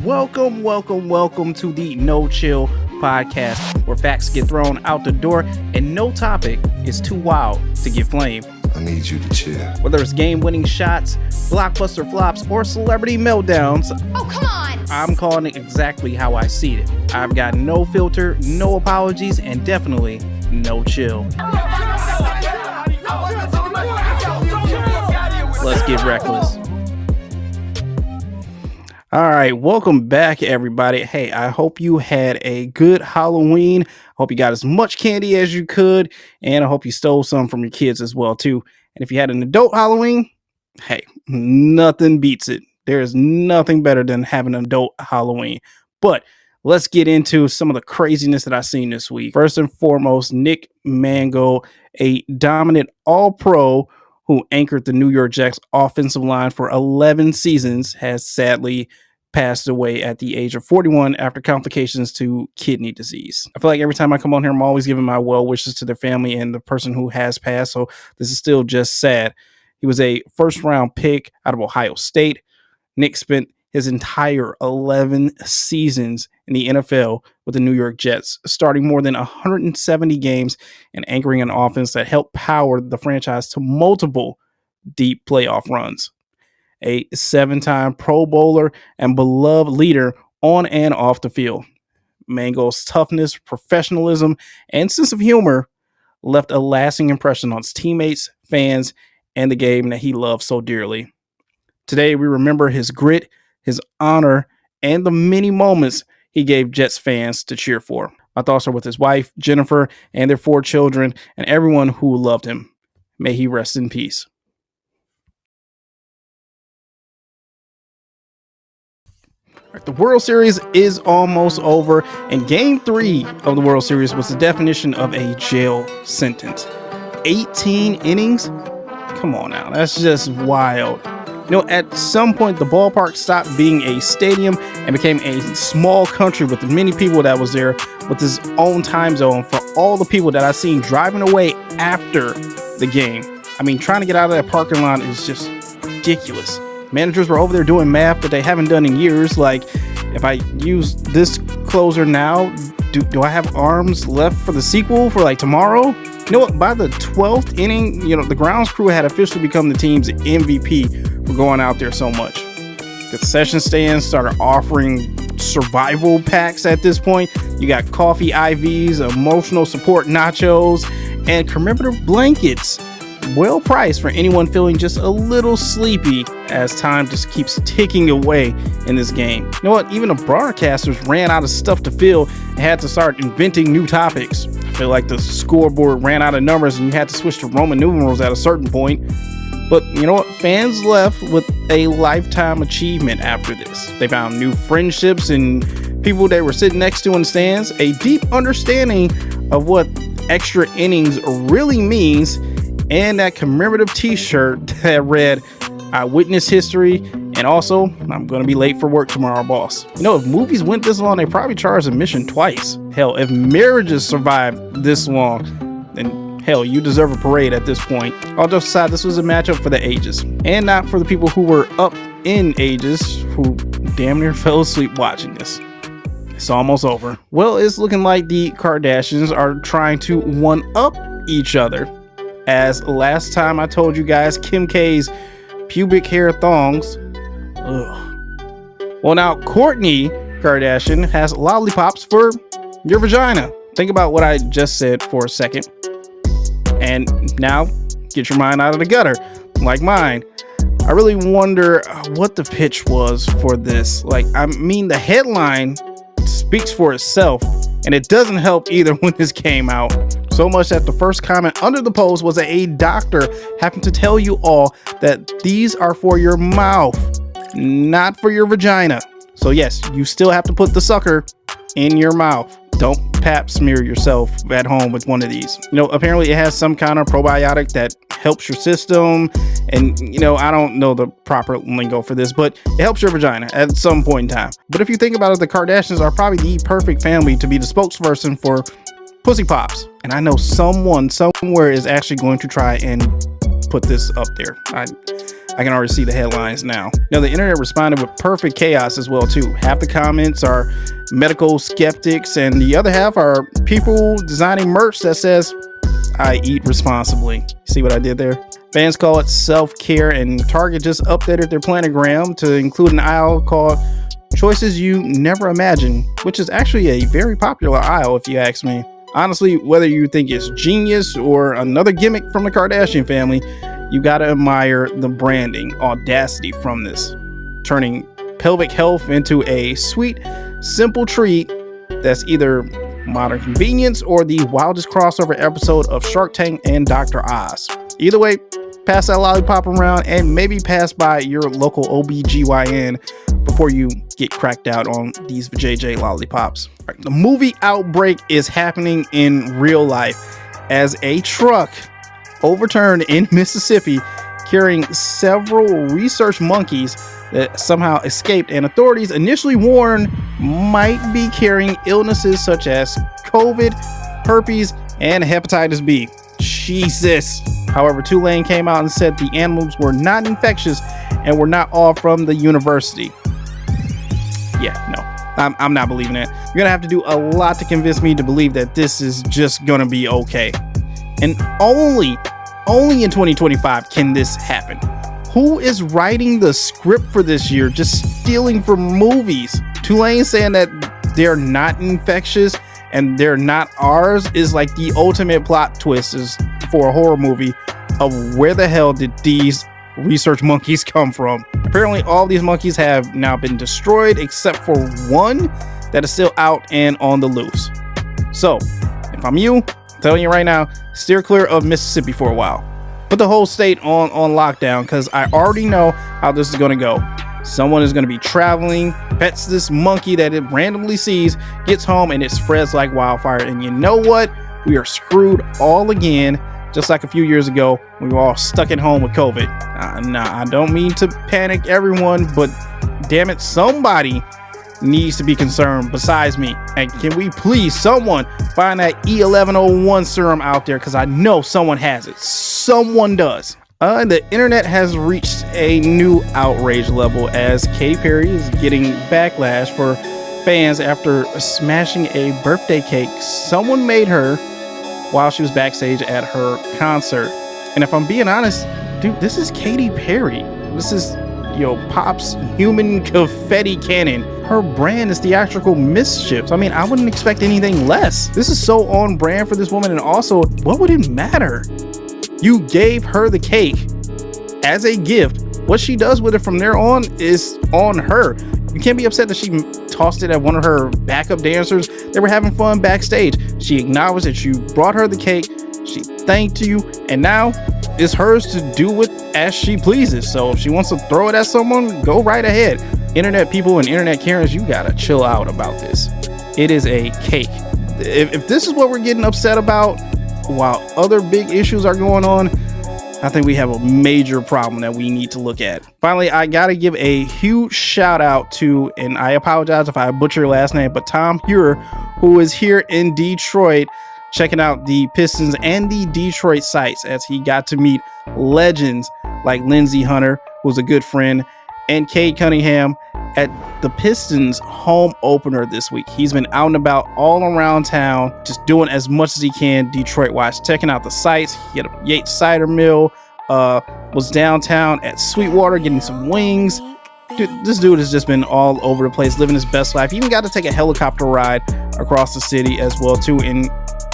Welcome to the No Chill podcast, where facts get thrown out the door and no topic is too wild to get flamed. I need you to chill. Whether it's game-winning shots, blockbuster flops, or celebrity meltdowns, oh, come on! I'm calling it exactly how I see it. I've got no filter, no apologies, and definitely no chill. Let's get reckless. All right, welcome back, everybody. Hey, I hope you had a good Halloween. I hope you got as much candy as you could, and I hope you stole some from your kids as well, too. And if you had an adult Halloween, hey, nothing beats it. There is nothing better than having an adult Halloween. But let's get into some of the craziness that I've seen this week. First and foremost, Nick Mangold, a dominant All-Pro who anchored the New York Jets offensive line for 11 seasons, has sadly passed away at the age of 41 after complications to kidney disease. I feel like every time I come on here, I'm always giving my well wishes to their family and the person who has passed, so this is still just sad. He was a first-round pick out of Ohio State. Nick spent his entire 11 seasons in the NFL with the New York Jets, starting more than 170 games and anchoring an offense that helped power the franchise to multiple deep playoff runs. A 7-time Pro Bowler and beloved leader on and off the field. Mangold's toughness, professionalism, and sense of humor left a lasting impression on his teammates, fans, and the game that he loved so dearly. Today, we remember his grit, his honor, and the many moments he gave Jets fans to cheer for. My thoughts are with his wife, Jennifer, and their 4 children, and everyone who loved him. May he rest in peace. The World Series is almost over, and Game 3 of the World Series was the definition of a jail sentence. 18 innings? Come on now, that's just wild. You know, at some point, the ballpark stopped being a stadium and became a small country with many people that was there with his own time zone for all the people that I've seen driving away after the game. I mean, trying to get out of that parking lot is just ridiculous. Managers were over there doing math that they haven't done in years. Like, if I use this closer now, do I have arms left for the sequel for like tomorrow? You know what? By the 12th inning, you know, the grounds crew had officially become the team's MVP for going out there so much. Concession stands started offering survival packs at this point. You got coffee IVs, emotional support nachos, and commemorative blankets. Well priced for anyone feeling just a little sleepy as time just keeps ticking away in this game. You know what? Even the broadcasters ran out of stuff to fill and had to start inventing new topics. I feel like the scoreboard ran out of numbers and you had to switch to Roman numerals at a certain point. But you know what? Fans left with a lifetime achievement after this. They found new friendships and people they were sitting next to in the stands, a deep understanding of what extra innings really means, and that commemorative t-shirt that read, "I witnessed history, and also, I'm going to be late for work tomorrow, boss." You know, if movies went this long, they probably charged admission twice. Hell, if marriages survived this long, then hell, you deserve a parade at this point. All jokes aside, this was a matchup for the ages, and not for the people who were up in ages who damn near fell asleep watching this. It's almost over. Well, it's looking like the Kardashians are trying to one-up each other. As last time I told you guys, Kim K's pubic hair thongs. Ugh. Well, now Kourtney Kardashian has lollipops for your vagina. Think about what I just said for a second. And now get your mind out of the gutter, like mine. I really wonder what the pitch was for this. Like, I mean, the headline speaks for itself, and it doesn't help either when this came out. So much that the first comment under the post was a doctor having to tell you all that these are for your mouth, not for your vagina. So yes, you still have to put the sucker in your mouth. Don't pap smear yourself at home with one of these. You know, apparently it has some kind of probiotic that helps your system. And, you know, I don't know the proper lingo for this, but it helps your vagina at some point in time. But if you think about it, the Kardashians are probably the perfect family to be the spokesperson for Pussy Pops. And I know someone somewhere is actually going to try and put this up there. I can already see the headlines now. Now, the internet responded with perfect chaos as well, too. Half the comments are medical skeptics, and the other half are people designing merch that says, I eat responsibly. See what I did there? Fans call it self-care, and Target just updated their planogram to include an aisle called Choices You Never Imagined, which is actually a very popular aisle if you ask me. Honestly, whether you think it's genius or another gimmick from the Kardashian family, you gotta admire the branding audacity from this, turning pelvic health into a sweet, simple treat that's either modern convenience or the wildest crossover episode of Shark Tank and Dr. Oz. Either way, pass that lollipop around and maybe pass by your local OBGYN before you get cracked out on these JJ lollipops. Right, the movie outbreak is happening in real life as a truck overturned in Mississippi carrying several research monkeys that somehow escaped, and authorities initially warned might be carrying illnesses such as COVID, herpes, and hepatitis B. Jesus. However, Tulane came out and said the animals were not infectious and were not all from the university. Yeah, no, I'm not believing that. You're gonna have to do a lot to convince me to believe that this is just gonna be okay. And only in 2025 can this happen. Who is writing the script for this year, just stealing from movies? Tulane saying that they're not infectious and they're not ours is like the ultimate plot twist is for a horror movie of where the hell did these research monkeys come from. Apparently all these monkeys have now been destroyed except for one that is still out and on the loose. So if I'm you, I'm telling you right now, steer clear of Mississippi for a while. Put the whole state on lockdown, because I already know how this is going to go. Someone is going to be traveling, pets this monkey that it randomly sees, gets home, and it spreads like wildfire. And you know what? We are screwed all again, just like a few years ago. We were all stuck at home with COVID. I don't mean to panic everyone, but damn it, somebody needs to be concerned besides me. And can we please, someone, find that E1101 serum out there, because I know someone has it. Someone does. The internet has reached a new outrage level as Katy Perry is getting backlash for fans after smashing a birthday cake someone made her while she was backstage at her concert. And if I'm being honest, dude, this is Katy Perry. This is, pop's human confetti cannon. Her brand is theatrical mischief. I mean, I wouldn't expect anything less. This is so on brand for this woman. And also, what would it matter? You gave her the cake as a gift. What she does with it from there on is on her. You can't be upset that she tossed it at one of her backup dancers. They were having fun backstage. She acknowledged that you brought her the cake. She thanked you, and now it's hers to do with as she pleases. So if she wants to throw it at someone, go right ahead. Internet people and internet Karens, you gotta chill out about this. It is a cake. If this is what we're getting upset about while other big issues are going on, I think we have a major problem that we need to look at. Finally, I gotta give a huge shout out to, and I apologize if I butcher your last name, but Tom Heuer, who is here in Detroit checking out the Pistons and the Detroit sites, as he got to meet legends like Lindsey Hunter, who's a good friend, and Cade Cunningham at the Pistons home opener this week. He's been out and about all around town, just doing as much as he can Detroit-wise, checking out the sites. He had a Yates Cider Mill, was downtown at Sweetwater getting some wings. Dude, this dude has just been all over the place, living his best life. He even got to take a helicopter ride across the city as well, too, and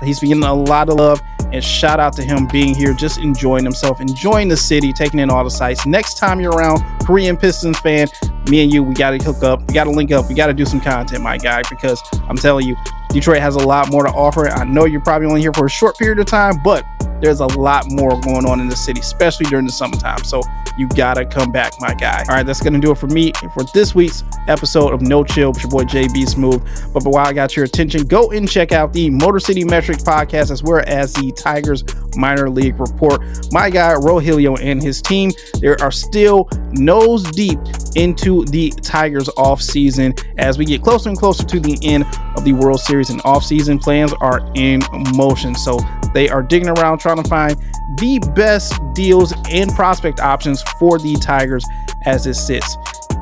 he's been getting a lot of love. And shout out to him being here, just enjoying himself, enjoying the city, taking in all the sights. Next time you're around, Korean Pistons fan, me and you, we got to hook up. We got to link up. We got to do some content, my guy, because I'm telling you, Detroit has a lot more to offer. I know you're probably only here for a short period of time, but there's a lot more going on in the city, especially during the summertime. So you got to come back, my guy. All right, that's going to do it for me for this week's episode of No Chill with your boy JBSmoovv. But while I got your attention, go and check out the Motor City Metrics podcast as well as the Tigers Minor League Report. My guy Rogelio and his team, they are still nose deep into the Tigers off season as we get closer and closer to the end of the World Series, and off season plans are in motion. So They are digging around trying to find the best deals and prospect options for the Tigers as it sits.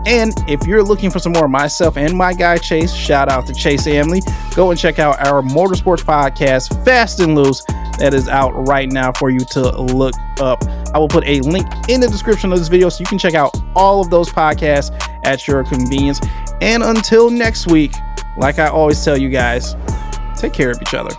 And if you're looking for some more of myself and my guy Chase, shout out to Chase Amley, go and check out our motorsports podcast, Fast and Loose, that is out right now for you to look up. I will put a link in the description of this video so you can check out all of those podcasts at your convenience. And until next week, like I always tell you guys, take care of each other.